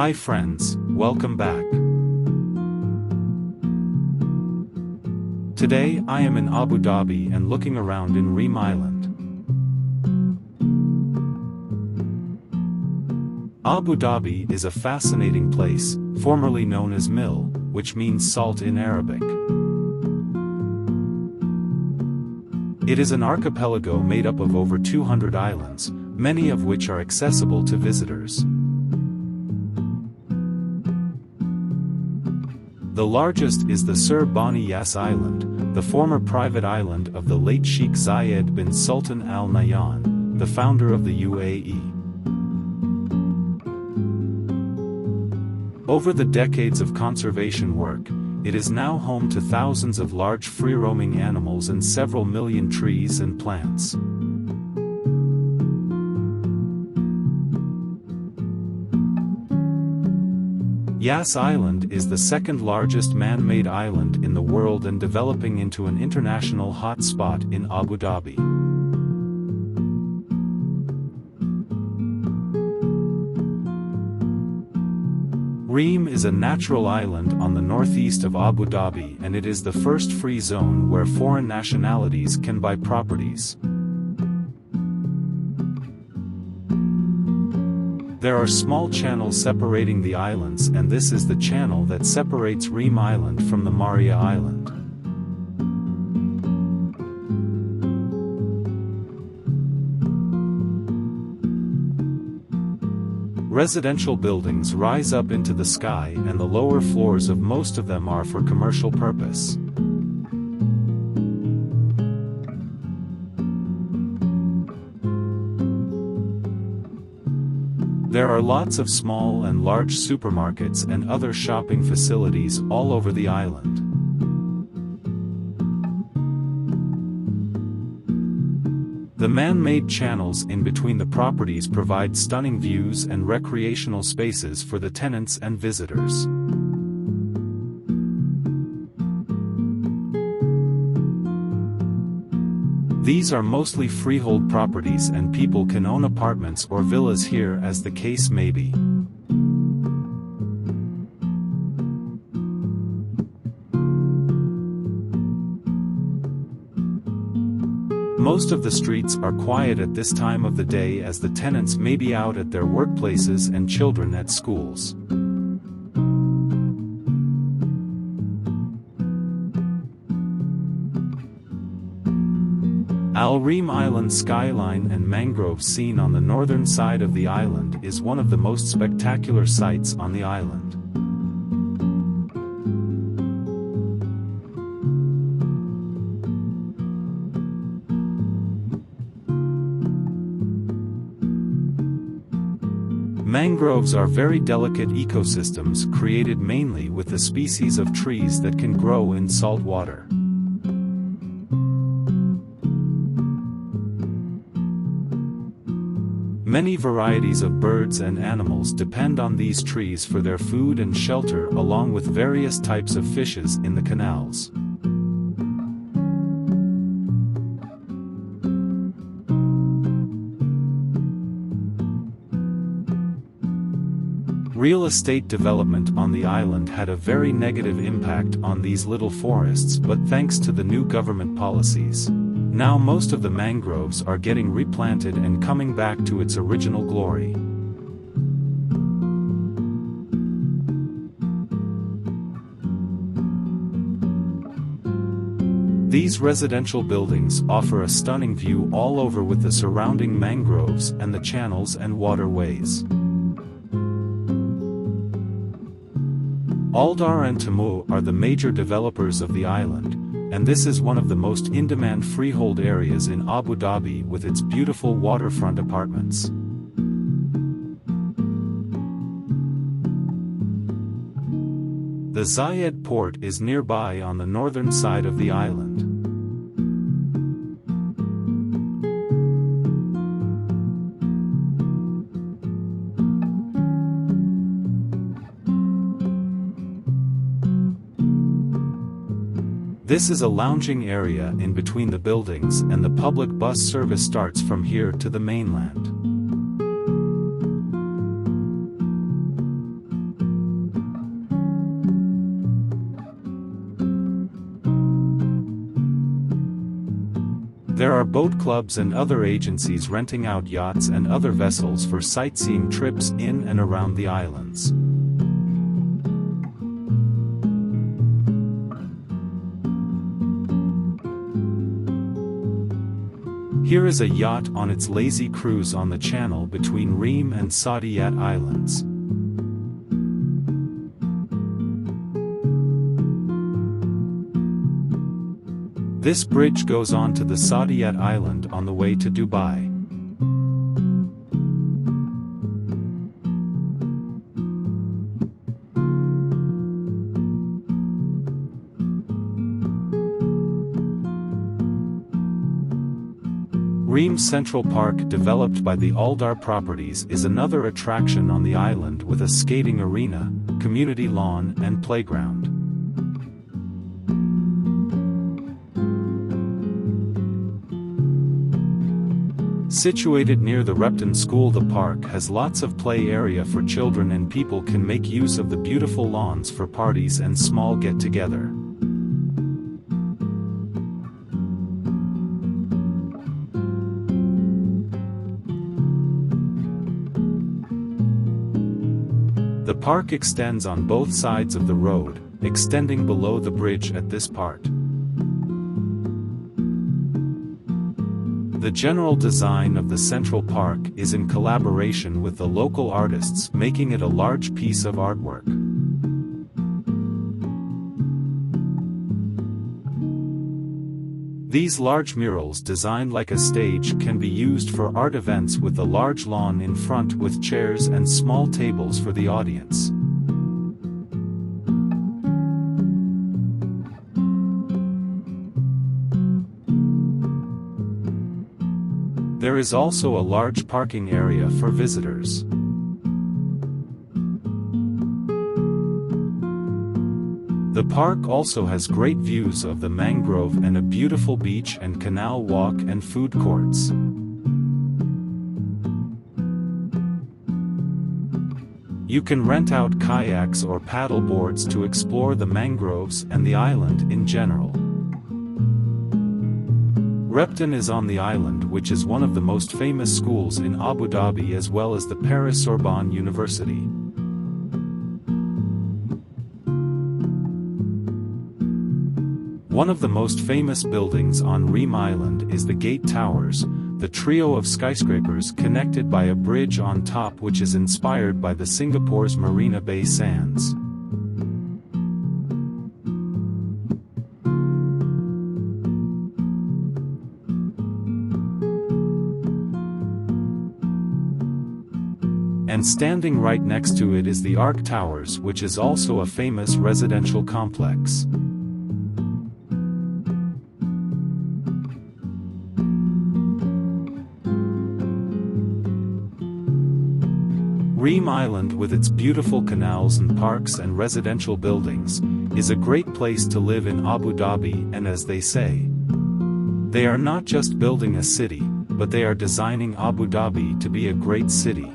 Hi friends, welcome back. Today I am in Abu Dhabi and looking around in Reem Island. Abu Dhabi is a fascinating place, formerly known as Mill, which means salt in Arabic. It is an archipelago made up of over 200 islands, many of which are accessible to visitors. The largest is the Sir Bani Yas Island, the former private island of the late Sheikh Zayed bin Sultan Al Nahyan, the founder of the UAE. Over the decades of conservation work, it is now home to thousands of large free-roaming animals and several million trees and plants. Yas Island is the second largest man-made island in the world and developing into an international hot spot in Abu Dhabi. Reem is a natural island on the northeast of Abu Dhabi, and it is the first free zone where foreign nationalities can buy properties. There are small channels separating the islands, and this is the channel that separates Reem Island from the Maria Island. Residential buildings rise up into the sky, and the lower floors of most of them are for commercial purpose. There are lots of small and large supermarkets and other shopping facilities all over the island. The man-made channels in between the properties provide stunning views and recreational spaces for the tenants and visitors. These are mostly freehold properties, and people can own apartments or villas here as the case may be. Most of the streets are quiet at this time of the day, as the tenants may be out at their workplaces and children at schools. Al Reem Island skyline and mangroves seen on the northern side of the island is one of the most spectacular sights on the island. Mangroves are very delicate ecosystems created mainly with the species of trees that can grow in salt water. Many varieties of birds and animals depend on these trees for their food and shelter, along with various types of fishes in the canals. Real estate development on the island had a very negative impact on these little forests, but thanks to the new government policies, now most of the mangroves are getting replanted and coming back to its original glory. These residential buildings offer a stunning view all over with the surrounding mangroves and the channels and waterways. Aldar and Tamu are the major developers of the island, and this is one of the most in-demand freehold areas in Abu Dhabi with its beautiful waterfront apartments. The Zayed port is nearby on the northern side of the island. This is a lounging area in between the buildings, and the public bus service starts from here to the mainland. There are boat clubs and other agencies renting out yachts and other vessels for sightseeing trips in and around the islands. Here is a yacht on its lazy cruise on the channel between Reem and Saadiyat Islands. This bridge goes on to the Saadiyat Island on the way to Dubai. Reem Central Park, developed by the Aldar Properties, is another attraction on the island with a skating arena, community lawn and playground. Situated near the Repton School, the park has lots of play area for children and people can make use of the beautiful lawns for parties and small get-together. The park extends on both sides of the road, extending below the bridge at this part. The general design of the Central Park is in collaboration with the local artists, making it a large piece of artwork. These large murals, designed like a stage, can be used for art events with a large lawn in front with chairs and small tables for the audience. There is also a large parking area for visitors. The park also has great views of the mangrove and a beautiful beach and canal walk and food courts. You can rent out kayaks or paddle boards to explore the mangroves and the island in general. Repton is on the island, which is one of the most famous schools in Abu Dhabi, as well as the Paris Sorbonne University. One of the most famous buildings on Reem Island is the Gate Towers, the trio of skyscrapers connected by a bridge on top, which is inspired by the Singapore's Marina Bay Sands. And standing right next to it is the Arc Towers, which is also a famous residential complex. Reem Island, with its beautiful canals and parks and residential buildings, is a great place to live in Abu Dhabi, and as they say, they are not just building a city, but they are designing Abu Dhabi to be a great city.